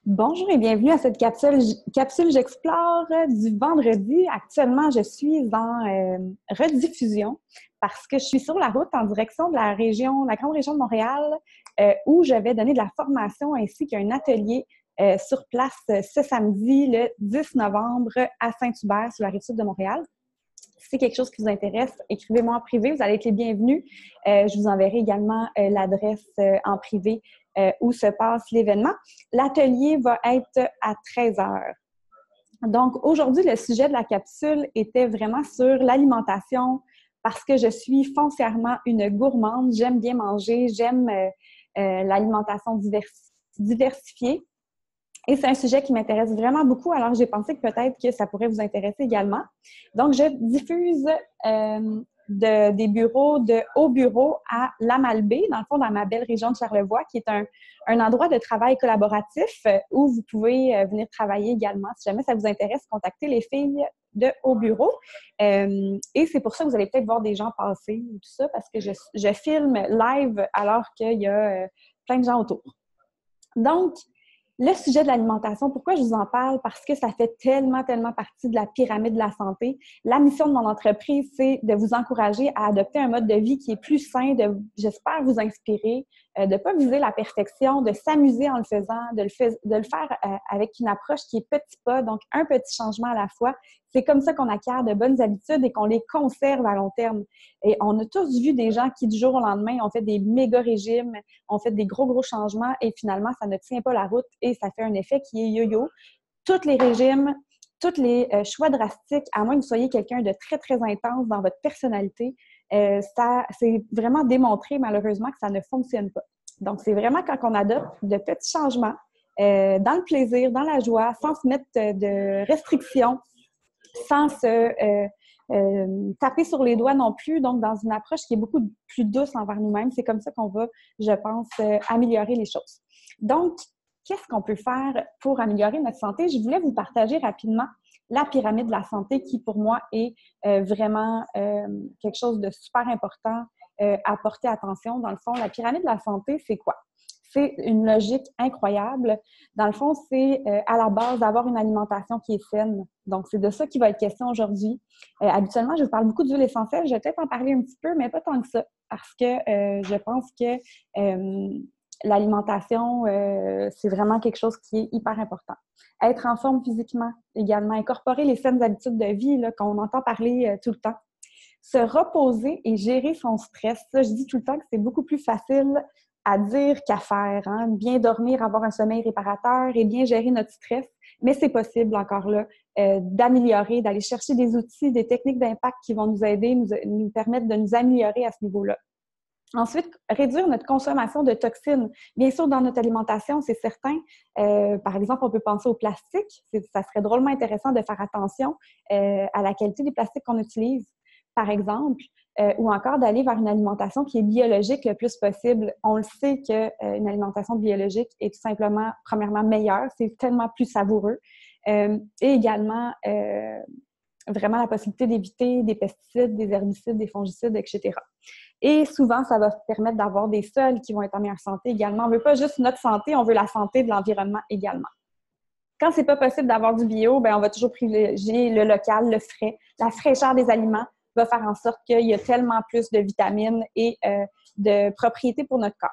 Bonjour et bienvenue à cette capsule J'explore du vendredi. Actuellement, je suis en rediffusion parce que je suis sur la route en direction de la grande région de Montréal où je vais donner de la formation ainsi qu'un atelier sur place ce samedi, le 10 novembre, à Saint-Hubert, sur la rive sud de Montréal. Si c'est quelque chose qui vous intéresse, écrivez-moi en privé, vous allez être les bienvenus. Je vous enverrai également l'adresse en privé où se passe l'événement. L'atelier va être à 13 heures. Donc, aujourd'hui, le sujet de la capsule était vraiment sur l'alimentation parce que je suis foncièrement une gourmande. J'aime bien manger, j'aime l'alimentation diversifiée. Et c'est un sujet qui m'intéresse vraiment beaucoup, alors j'ai pensé que peut-être que ça pourrait vous intéresser également. Donc, je diffuse des bureaux de haut bureau à Lamalbaie, dans le fond, dans ma belle région de Charlevoix, qui est un endroit de travail collaboratif où vous pouvez venir travailler également. Si jamais ça vous intéresse, contactez les filles de haut bureau. Et c'est pour ça que vous allez peut-être voir des gens passer et tout ça, parce que je filme live alors qu'il y a plein de gens autour. Donc, le sujet de l'alimentation, pourquoi je vous en parle? Parce que ça fait tellement partie de la pyramide de la santé. La mission de mon entreprise, c'est de vous encourager à adopter un mode de vie qui est plus sain, j'espère vous inspirer, de ne pas viser la perfection, de s'amuser en le faisant, de le faire avec une approche qui est petit pas, donc un petit changement à la fois. C'est comme ça qu'on acquiert de bonnes habitudes et qu'on les conserve à long terme. Et on a tous vu des gens qui, du jour au lendemain, ont fait des méga régimes, ont fait des gros changements et finalement, ça ne tient pas la route et ça fait un effet qui est yo-yo. Tous les régimes, tous les choix drastiques, à moins que vous soyez quelqu'un de très intense dans votre personnalité, c'est vraiment démontré malheureusement que ça ne fonctionne pas. Donc, c'est vraiment quand on adopte de petits changements dans le plaisir, dans la joie, sans se mettre de restrictions, sans se taper sur les doigts non plus, donc dans une approche qui est beaucoup plus douce envers nous-mêmes. C'est comme ça qu'on va, je pense, améliorer les choses. Donc, qu'est-ce qu'on peut faire pour améliorer notre santé? Je voulais vous partager rapidement la pyramide de la santé qui, pour moi, est vraiment quelque chose de super important à porter attention. Dans le fond, la pyramide de la santé, c'est quoi? C'est une logique incroyable. Dans le fond, c'est à la base d'avoir une alimentation qui est saine. Donc, c'est de ça qui va être question aujourd'hui. Habituellement, je vous parle beaucoup d'huile essentielle. Je vais peut-être en parler un petit peu, mais pas tant que ça, parce que je pense que l'alimentation, c'est vraiment quelque chose qui est hyper important. Être en forme physiquement également, incorporer les saines habitudes de vie là, qu'on entend parler tout le temps. Se reposer et gérer son stress. Ça, je dis tout le temps que c'est beaucoup plus facile à dire qu'à faire. Hein? Bien dormir, avoir un sommeil réparateur et bien gérer notre stress. Mais c'est possible encore là d'améliorer, d'aller chercher des outils, des techniques d'impact qui vont nous aider, nous permettre de nous améliorer à ce niveau-là. Ensuite, réduire notre consommation de toxines. Bien sûr, dans notre alimentation, c'est certain. Par exemple, on peut penser au plastique. Ça serait drôlement intéressant de faire attention à la qualité des plastiques qu'on utilise, par exemple, ou encore d'aller vers une alimentation qui est biologique le plus possible. On le sait qu'une alimentation biologique est tout simplement, premièrement, meilleure. C'est tellement plus savoureux. Et également, vraiment la possibilité d'éviter des pesticides, des herbicides, des fongicides, etc. Et souvent, ça va permettre d'avoir des sols qui vont être en meilleure santé également. On ne veut pas juste notre santé, on veut la santé de l'environnement également. Quand c'est pas possible d'avoir du bio, bien, on va toujours privilégier le local, le frais. La fraîcheur des aliments va faire en sorte qu'il y a tellement plus de vitamines et de propriétés pour notre corps.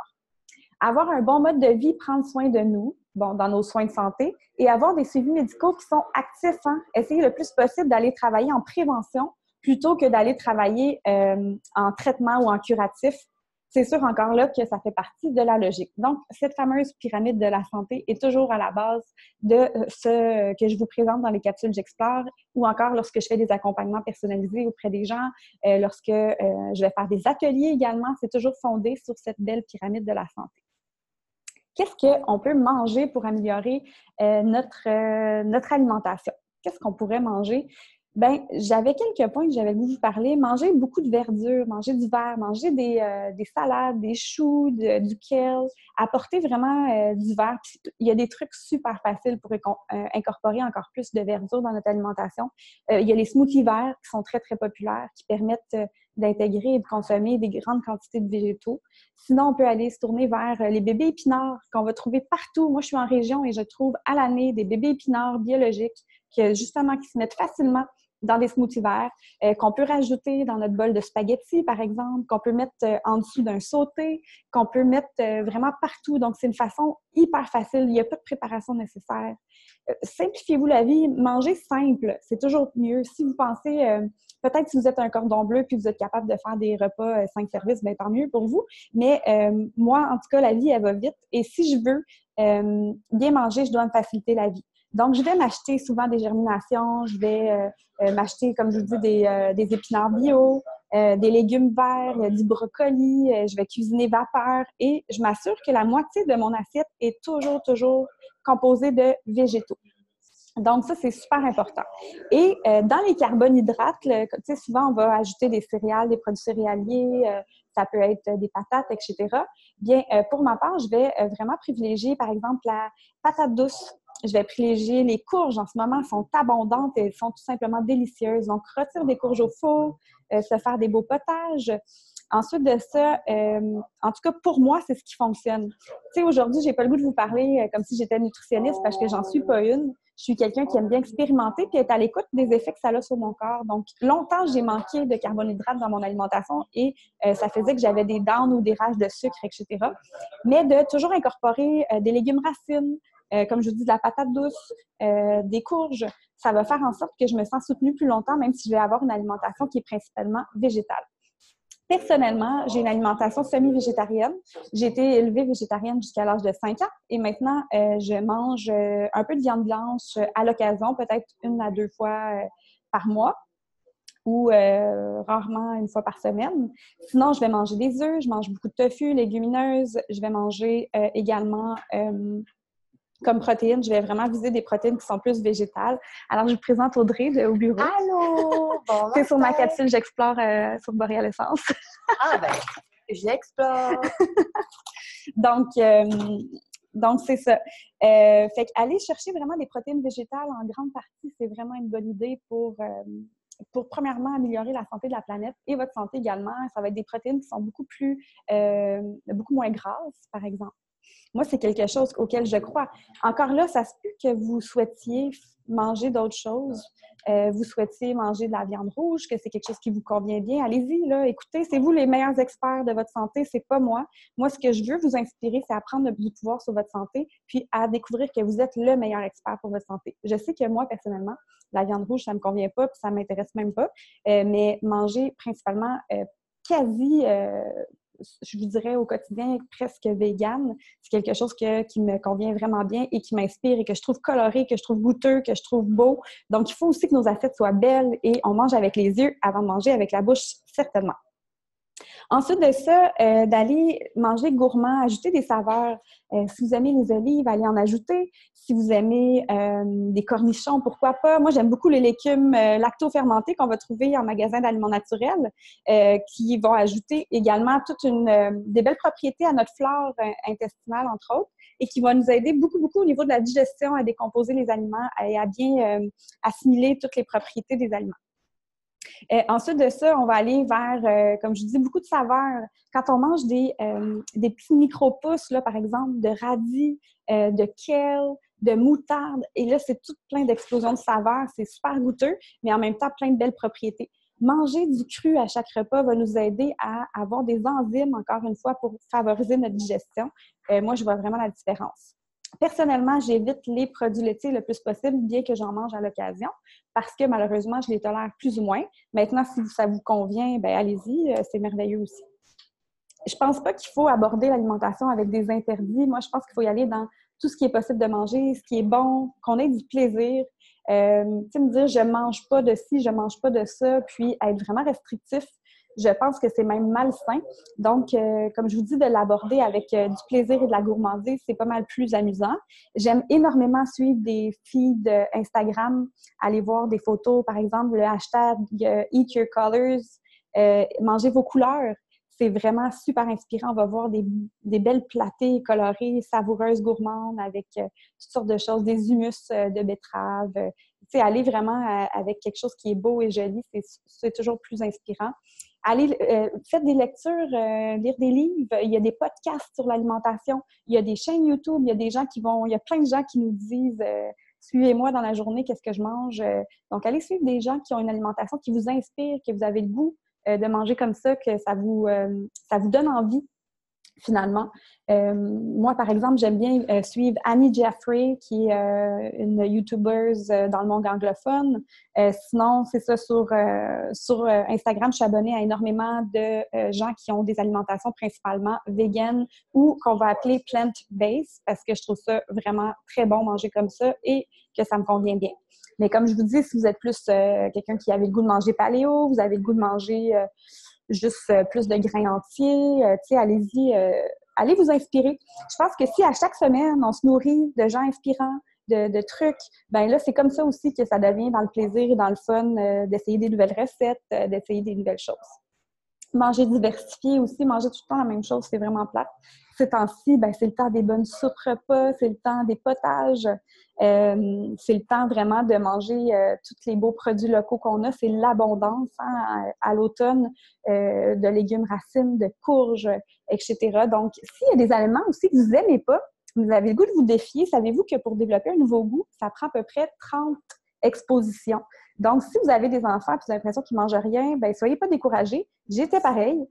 Avoir un bon mode de vie, prendre soin de nous, bon, dans nos soins de santé, et avoir des suivis médicaux qui sont actifs. Hein? Essayer le plus possible d'aller travailler en prévention plutôt que d'aller travailler en traitement ou en curatif. C'est sûr encore là que ça fait partie de la logique. Donc, cette fameuse pyramide de la santé est toujours à la base de ce que je vous présente dans les capsules J'explore ou encore lorsque je fais des accompagnements personnalisés auprès des gens, lorsque je vais faire des ateliers également, c'est toujours fondé sur cette belle pyramide de la santé. Qu'est-ce qu'on peut manger pour améliorer notre alimentation? Qu'est-ce qu'on pourrait manger? Bien, j'avais quelques points que j'avais voulu vous parler. Manger beaucoup de verdure, manger du vert, manger des salades, des choux, du kale, apporter vraiment du vert. Puis, il y a des trucs super faciles pour incorporer encore plus de verdure dans notre alimentation. Il y a les smoothies verts qui sont très populaires, qui permettent d'intégrer et de consommer des grandes quantités de végétaux. Sinon, on peut aller se tourner vers les bébés épinards qu'on va trouver partout. Moi, je suis en région et je trouve à l'année des bébés épinards biologiques justement, qui se mettent facilement dans des smoothies verts, qu'on peut rajouter dans notre bol de spaghettis, par exemple, qu'on peut mettre en dessous d'un sauté, qu'on peut mettre vraiment partout. Donc, c'est une façon hyper facile. Il n'y a pas de préparation nécessaire. Simplifiez-vous la vie. Mangez simple. C'est toujours mieux. Si vous pensez, peut-être si vous êtes un cordon bleu puis vous êtes capable de faire des repas 5 services, bien, tant mieux pour vous. Mais moi, en tout cas, la vie, elle va vite. Et si je veux bien manger, je dois me faciliter la vie. Donc, je vais m'acheter souvent des germinations, je vais m'acheter, comme je vous dis, des épinards bio, des légumes verts, du brocoli, je vais cuisiner vapeur et je m'assure que la moitié de mon assiette est toujours composée de végétaux. Donc, ça, c'est super important. Et dans les carbohydrates, tu sais, souvent, on va ajouter des céréales, des produits céréaliers, ça peut être des patates, etc. Bien, pour ma part, je vais vraiment privilégier, par exemple, la patate douce. Je vais privilégier les courges. En ce moment, elles sont abondantes et elles sont tout simplement délicieuses. Donc, retire des courges au four, se faire des beaux potages. Ensuite de ça, en tout cas, pour moi, c'est ce qui fonctionne. Tu sais, aujourd'hui, j'ai pas le goût de vous parler comme si j'étais nutritionniste parce que j'en suis pas une. Je suis quelqu'un qui aime bien expérimenter puis être à l'écoute des effets que ça a sur mon corps. Donc, longtemps, j'ai manqué de carbohydrates dans mon alimentation et ça faisait que j'avais des downs ou des rages de sucre, etc. Mais de toujours incorporer des légumes racines, comme je vous dis, de la patate douce, des courges, ça va faire en sorte que je me sens soutenue plus longtemps, même si je vais avoir une alimentation qui est principalement végétale. Personnellement, j'ai une alimentation semi-végétarienne. J'ai été élevée végétarienne jusqu'à l'âge de 5 ans et maintenant, je mange un peu de viande blanche à l'occasion, peut-être 1 à 2 fois par mois ou rarement 1 fois par semaine. Sinon, je vais manger des œufs, je mange beaucoup de tofu, légumineuses. Je vais manger également comme protéines, je vais vraiment viser des protéines qui sont plus végétales. Alors, je vous présente Audrey au bureau. Allô! Bon C'est sur ma matin! capsule J'explore sur Boréal Essence. Ah ben, j'explore! Donc, c'est ça. Fait qu'aller chercher vraiment des protéines végétales en grande partie, c'est vraiment une bonne idée pour premièrement améliorer la santé de la planète et votre santé également. Ça va être des protéines qui sont beaucoup moins grasses, par exemple. Moi, c'est quelque chose auquel je crois. Encore là, ça se peut que vous souhaitiez manger d'autres choses. Vous souhaitiez manger de la viande rouge, que c'est quelque chose qui vous convient bien. Allez-y, là, écoutez, c'est vous les meilleurs experts de votre santé, c'est pas moi. Moi, ce que je veux vous inspirer, c'est à prendre du pouvoir sur votre santé, puis à découvrir que vous êtes le meilleur expert pour votre santé. Je sais que moi, personnellement, la viande rouge, ça me convient pas, puis ça m'intéresse même pas, mais manger principalement quasi je vous dirais au quotidien presque vegan. C'est quelque chose qui me convient vraiment bien et qui m'inspire et que je trouve coloré, que je trouve goûteux, que je trouve beau. Donc, il faut aussi que nos assiettes soient belles et on mange avec les yeux avant de manger avec la bouche, certainement. Ensuite de ça, d'aller manger gourmand, ajouter des saveurs. Si vous aimez les olives, allez en ajouter. Si vous aimez des cornichons, pourquoi pas. Moi, j'aime beaucoup les légumes lacto-fermentés qu'on va trouver en magasin d'aliments naturels, qui vont ajouter également des belles propriétés à notre flore intestinale, entre autres, et qui vont nous aider beaucoup au niveau de la digestion, à décomposer les aliments et à bien assimiler toutes les propriétés des aliments. Ensuite de ça, on va aller vers, comme je dis, beaucoup de saveurs. Quand on mange des petits micro-pousses, là, par exemple, de radis, de kale, de moutarde, et là, c'est tout plein d'explosions de saveurs. C'est super goûteux, mais en même temps, plein de belles propriétés. Manger du cru à chaque repas va nous aider à avoir des enzymes, encore une fois, pour favoriser notre digestion. Moi, je vois vraiment la différence. Personnellement, j'évite les produits laitiers le plus possible, bien que j'en mange à l'occasion, parce que malheureusement, je les tolère plus ou moins. Maintenant, si ça vous convient, ben allez-y, c'est merveilleux aussi. Je pense pas qu'il faut aborder l'alimentation avec des interdits. Moi, je pense qu'il faut y aller dans tout ce qui est possible de manger, ce qui est bon, qu'on ait du plaisir. Tu sais, me dire, je mange pas de ci, je mange pas de ça, puis être vraiment restrictif. Je pense que c'est même malsain. Donc, comme je vous dis, de l'aborder avec du plaisir et de la gourmandise, c'est pas mal plus amusant. J'aime énormément suivre des feeds Instagram, aller voir des photos, par exemple, le hashtag Eat Your Colors, mangez vos couleurs. C'est vraiment super inspirant. On va voir des belles platées colorées, savoureuses, gourmandes, avec toutes sortes de choses, des humus de betterave. Tu sais, aller vraiment avec quelque chose qui est beau et joli, c'est toujours plus inspirant. Faites des lectures, lire des livres. Il y a des podcasts sur l'alimentation. Il y a des chaînes YouTube. Il y a des gens il y a plein de gens qui nous disent suivez-moi dans la journée, qu'est-ce que je mange. Donc, allez suivre des gens qui ont une alimentation qui vous inspire, que vous avez le goût de manger comme ça, que ça vous donne envie finalement. Moi, par exemple, j'aime bien suivre Annie Jeffrey, qui est une YouTuber dans le monde anglophone. Sinon, c'est ça, sur Instagram, je suis abonnée à énormément de gens qui ont des alimentations principalement véganes ou qu'on va appeler plant-based, parce que je trouve ça vraiment très bon manger comme ça et que ça me convient bien. Mais comme je vous dis, si vous êtes plus quelqu'un qui avait le goût de manger paléo, vous avez le goût de manger juste plus de grains entiers, tu sais, allez-y, allez vous inspirer. Je pense que si à chaque semaine, on se nourrit de gens inspirants, de trucs, ben là, c'est comme ça aussi que ça devient dans le plaisir et dans le fun d'essayer des nouvelles recettes, d'essayer des nouvelles choses. Manger diversifié aussi, manger tout le temps la même chose, c'est vraiment plate. Ces temps-ci, ben, c'est le temps des bonnes soupes repas, c'est le temps des potages, c'est le temps vraiment de manger tous les beaux produits locaux qu'on a. C'est l'abondance hein, à l'automne de légumes racines, de courges, etc. Donc, s'il y a des aliments aussi que vous n'aimez pas, vous avez le goût de vous défier, savez-vous que pour développer un nouveau goût, ça prend à peu près 30 expositions. Donc, si vous avez des enfants et vous avez l'impression qu'ils ne mangent rien, bien, soyez pas découragés. J'étais pareille.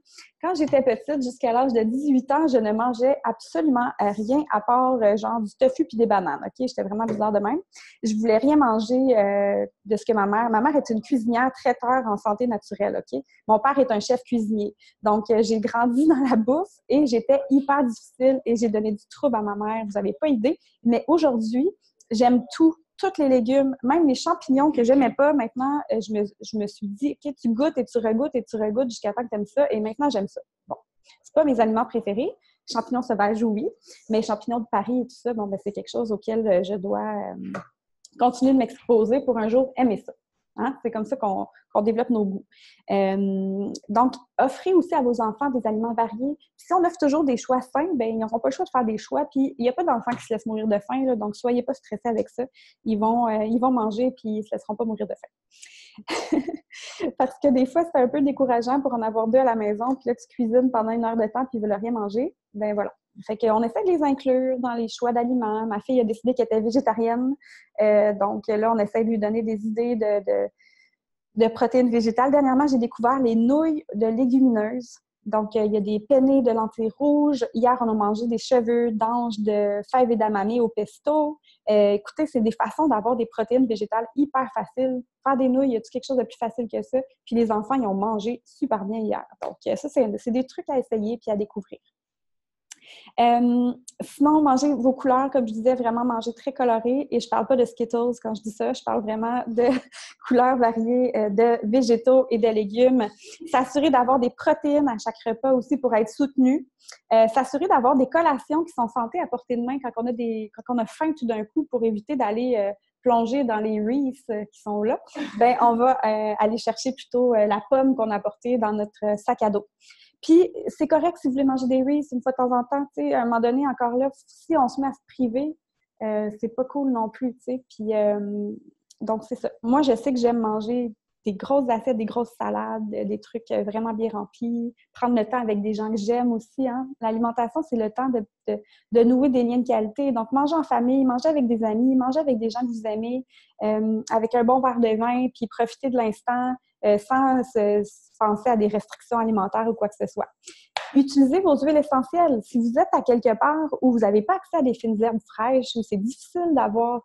Quand j'étais petite, jusqu'à l'âge de 18 ans, je ne mangeais absolument rien à part genre du tofu puis des bananes. OK? J'étais vraiment bizarre de même. Je voulais rien manger de ce que ma mère est une cuisinière traiteur en santé naturelle. OK? Mon père est un chef cuisinier. Donc, j'ai grandi dans la bouffe et j'étais hyper difficile et j'ai donné du trouble à ma mère. Vous n'avez pas idée. Mais aujourd'hui, j'aime tout. Tous les légumes, même les champignons que j'aimais pas, maintenant, je me suis dit, OK, tu goûtes et tu regoutes jusqu'à temps que tu aimes ça, et maintenant, j'aime ça. Bon, c'est pas mes aliments préférés. Champignons sauvages, oui, mais champignons de Paris et tout ça, bon, ben, c'est quelque chose auquel je dois continuer de m'exposer pour un jour aimer ça. Hein? C'est comme ça qu'on développe nos goûts. Donc, offrez aussi à vos enfants des aliments variés. Puis si on offre toujours des choix sains, bien, ils n'auront pas le choix de faire des choix. Puis, il n'y a pas d'enfants qui se laissent mourir de faim, là, donc soyez pas stressés avec ça. Ils vont manger, puis ils ne se laisseront pas mourir de faim. Parce que des fois, c'est un peu décourageant pour en avoir deux à la maison, puis là, tu cuisines pendant 1 heure de temps, puis ils ne veulent rien manger. Ben voilà. Fait qu'on essaie de les inclure dans les choix d'aliments. Ma fille a décidé qu'elle était végétarienne. Donc là, on essaie de lui donner des idées de protéines végétales. Dernièrement, j'ai découvert les nouilles de légumineuses. Donc, il y a des penne de lentilles rouges. Hier, on a mangé des cheveux d'ange de fèves et d'amamé au pesto. Écoutez, c'est des façons d'avoir des protéines végétales hyper faciles. Faire des nouilles, y a-t-il quelque chose de plus facile que ça? Puis les enfants, ils ont mangé super bien hier. Donc, ça, c'est des trucs à essayer puis à découvrir. Sinon, mangez vos couleurs, comme je disais, vraiment manger très coloré. Et je ne parle pas de Skittles quand je dis ça, je parle vraiment de couleurs variées de végétaux et de légumes. S'assurer d'avoir des protéines à chaque repas aussi pour être soutenu. S'assurer d'avoir des collations qui sont santé à portée de main quand on a faim tout d'un coup pour éviter d'aller plonger dans les Reese qui sont là. Ben, on va aller chercher plutôt la pomme qu'on a apportée dans notre sac à dos. Puis, c'est correct si vous voulez manger des Reese une fois de temps en temps, tu sais, à un moment donné, encore là, si on se met à se priver, c'est pas cool non plus, tu sais. Puis, donc, c'est ça. Moi, je sais que j'aime manger des grosses assiettes, des grosses salades, des trucs vraiment bien remplis, prendre le temps avec des gens que j'aime aussi, hein. L'alimentation, c'est le temps de nouer des liens de qualité. Donc, manger en famille, manger avec des amis, manger avec des gens que vous aimez, avec un bon verre de vin, puis profiter de l'instant, sans penser à des restrictions alimentaires ou quoi que ce soit. Utilisez vos huiles essentielles. Si vous êtes à quelque part où vous n'avez pas accès à des fines herbes fraîches, où c'est difficile d'avoir,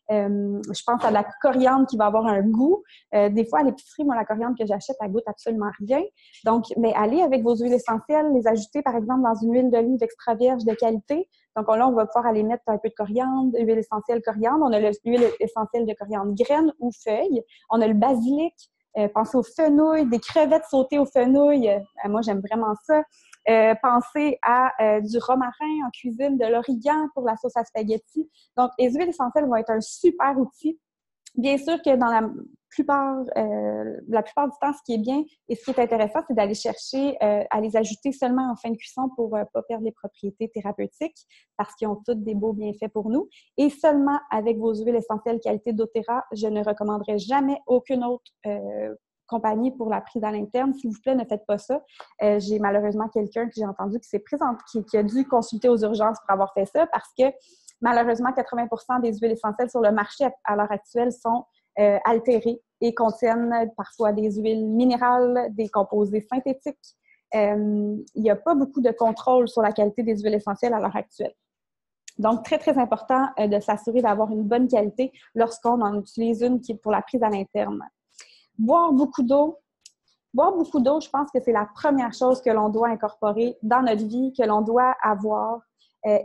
je pense à la coriandre qui va avoir un goût. Des fois, à l'épicerie, moi, la coriandre que j'achète, elle goûte absolument rien. Donc, mais allez avec vos huiles essentielles, les ajouter, par exemple, dans une huile d'olive extra vierge de qualité. Donc, là, on va pouvoir aller mettre un peu de coriandre, huile essentielle coriandre. On a l'huile essentielle de coriandre graines ou feuilles. On a le basilic. Pensez aux fenouils, des crevettes sautées aux fenouils. Moi, j'aime vraiment ça. Pensez à du romarin en cuisine, de l'origan pour la sauce à spaghetti. Donc, les huiles essentielles vont être un super outil. Bien sûr que dans la plupart du temps, ce qui est bien et ce qui est intéressant, c'est d'aller chercher à les ajouter seulement en fin de cuisson pour ne pas perdre les propriétés thérapeutiques parce qu'ils ont toutes des beaux bienfaits pour nous. Et seulement avec vos huiles essentielles qualité doTERRA, je ne recommanderais jamais aucune autre compagnie pour la prise à l'interne. S'il vous plaît, ne faites pas ça. J'ai malheureusement quelqu'un que j'ai entendu qui s'est présenté, qui a dû consulter aux urgences pour avoir fait ça parce que malheureusement, 80% des huiles essentielles sur le marché à l'heure actuelle sont altérées et contiennent parfois des huiles minérales, des composés synthétiques. Il n'y a pas beaucoup de contrôle sur la qualité des huiles essentielles à l'heure actuelle. Donc, très, très important de s'assurer d'avoir une bonne qualité lorsqu'on en utilise une qui est pour la prise à l'interne. Boire beaucoup d'eau. Boire beaucoup d'eau, je pense que c'est la première chose que l'on doit incorporer dans notre vie, que l'on doit avoir.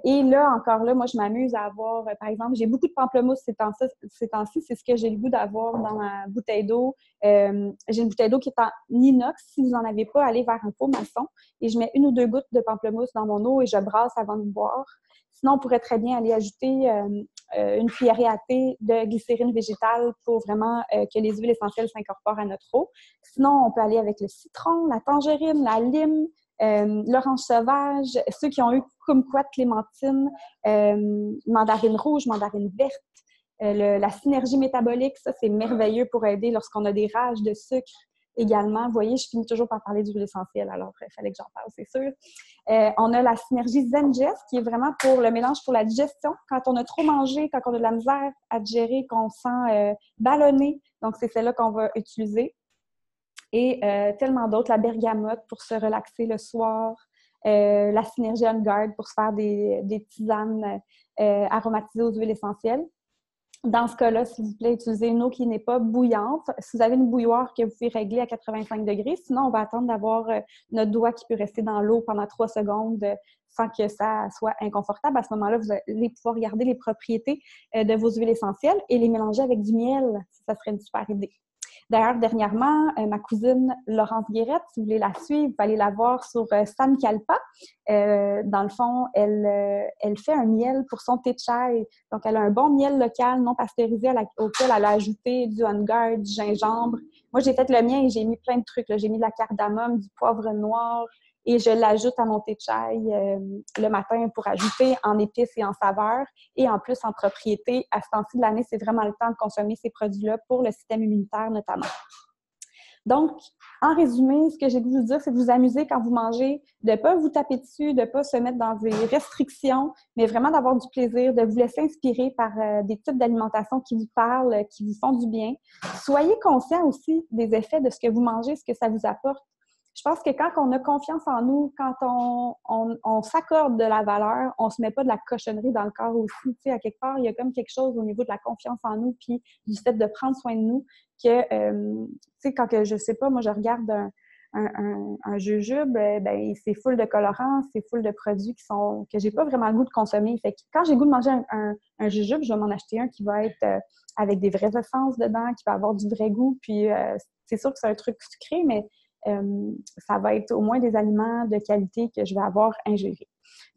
Et là, encore là, moi, je m'amuse à avoir, par exemple, j'ai beaucoup de pamplemousse ces temps-ci, c'est ce que j'ai le goût d'avoir dans ma bouteille d'eau. J'ai une bouteille d'eau qui est en inox. Si vous n'en avez pas, allez vers un pot maçon et je mets 1 ou 2 gouttes de pamplemousse dans mon eau et je brasse avant de boire. Sinon, on pourrait très bien aller ajouter une cuillerée à thé de glycérine végétale pour vraiment que les huiles essentielles s'incorporent à notre eau. Sinon, on peut aller avec le citron, la tangerine, la lime, l'orange sauvage, ceux qui ont eu kumquat, clémentine, mandarine rouge, mandarine verte, la synergie métabolique, ça c'est merveilleux pour aider lorsqu'on a des rages de sucre également. Vous voyez, je finis toujours par parler d'huile essentielle, alors il fallait que j'en parle, c'est sûr. On a la synergie Zengest qui est vraiment pour le mélange pour la digestion. Quand on a trop mangé, quand on a de la misère à digérer, qu'on sent ballonné, donc c'est celle-là qu'on va utiliser. Et tellement d'autres, la bergamote pour se relaxer le soir, la synergie On Guard pour se faire des tisanes aromatisées aux huiles essentielles. Dans ce cas-là, s'il vous plaît, utilisez une eau qui n'est pas bouillante. Si vous avez une bouilloire que vous pouvez régler à 85 degrés, sinon on va attendre d'avoir notre doigt qui peut rester dans l'eau pendant 3 secondes sans que ça soit inconfortable. À ce moment-là, vous allez pouvoir regarder les propriétés de vos huiles essentielles et les mélanger avec du miel. Ça serait une super idée. D'ailleurs, dernièrement, ma cousine Laurence Guérette, si vous voulez la suivre, vous allez la voir sur Sankalpa. Dans le fond, elle fait un miel pour son thé de chai. Donc, elle a un bon miel local, non pasteurisé, auquel elle a ajouté du On Guard, du gingembre. Moi, j'ai fait le mien et j'ai mis plein de trucs. Là. J'ai mis de la cardamome, du poivre noir et je l'ajoute à mon thé de chai le matin pour ajouter en épices et en saveurs. Et en plus, en propriété, à ce temps-ci de l'année, c'est vraiment le temps de consommer ces produits-là pour le système immunitaire notamment. Donc, en résumé, ce que j'ai voulu vous dire, c'est de vous amuser quand vous mangez, de ne pas vous taper dessus, de ne pas se mettre dans des restrictions, mais vraiment d'avoir du plaisir, de vous laisser inspirer par des types d'alimentation qui vous parlent, qui vous font du bien. Soyez conscient aussi des effets de ce que vous mangez, ce que ça vous apporte. Je pense que quand on a confiance en nous, quand on s'accorde de la valeur, on ne se met pas de la cochonnerie dans le corps aussi. Tu sais, à quelque part, il y a comme quelque chose au niveau de la confiance en nous puis du fait de prendre soin de nous que, tu sais, quand que, je sais pas, moi, je regarde un jujube, ben c'est full de colorants, c'est full de produits que j'ai pas vraiment le goût de consommer. Fait que quand j'ai le goût de manger un jujube, je vais m'en acheter un qui va être avec des vraies essences dedans, qui va avoir du vrai goût. Puis, c'est sûr que c'est un truc sucré, mais ça va être au moins des aliments de qualité que je vais avoir ingérés.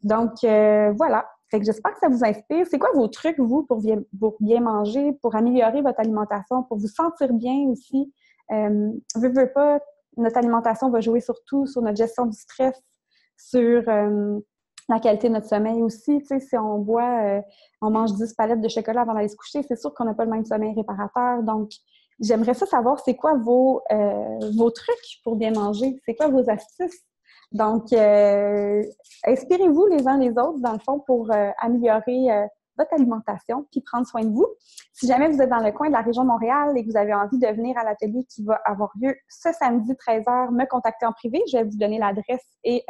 Donc, voilà. Fait que j'espère que ça vous inspire. C'est quoi vos trucs, vous, pour bien manger, pour améliorer votre alimentation, pour vous sentir bien aussi? Veux pas, notre alimentation va jouer surtout sur notre gestion du stress, sur la qualité de notre sommeil aussi. Tu sais, si on on mange 10 palettes de chocolat avant d'aller se coucher, c'est sûr qu'on n'a pas le même sommeil réparateur. Donc, j'aimerais savoir, c'est quoi vos trucs pour bien manger? C'est quoi vos astuces? Donc, inspirez-vous les uns les autres, dans le fond, pour améliorer votre alimentation puis prendre soin de vous. Si jamais vous êtes dans le coin de la région de Montréal et que vous avez envie de venir à l'atelier qui va avoir lieu ce samedi 13h, me contacter en privé. Je vais vous donner l'adresse et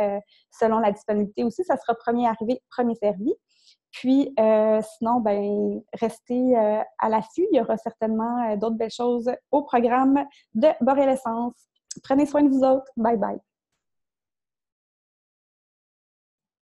selon la disponibilité aussi, ça sera premier arrivé, premier servi. Puis, sinon, ben, restez à l'affût. Il y aura certainement d'autres belles choses au programme de Boréal Essence. Prenez soin de vous autres. Bye bye.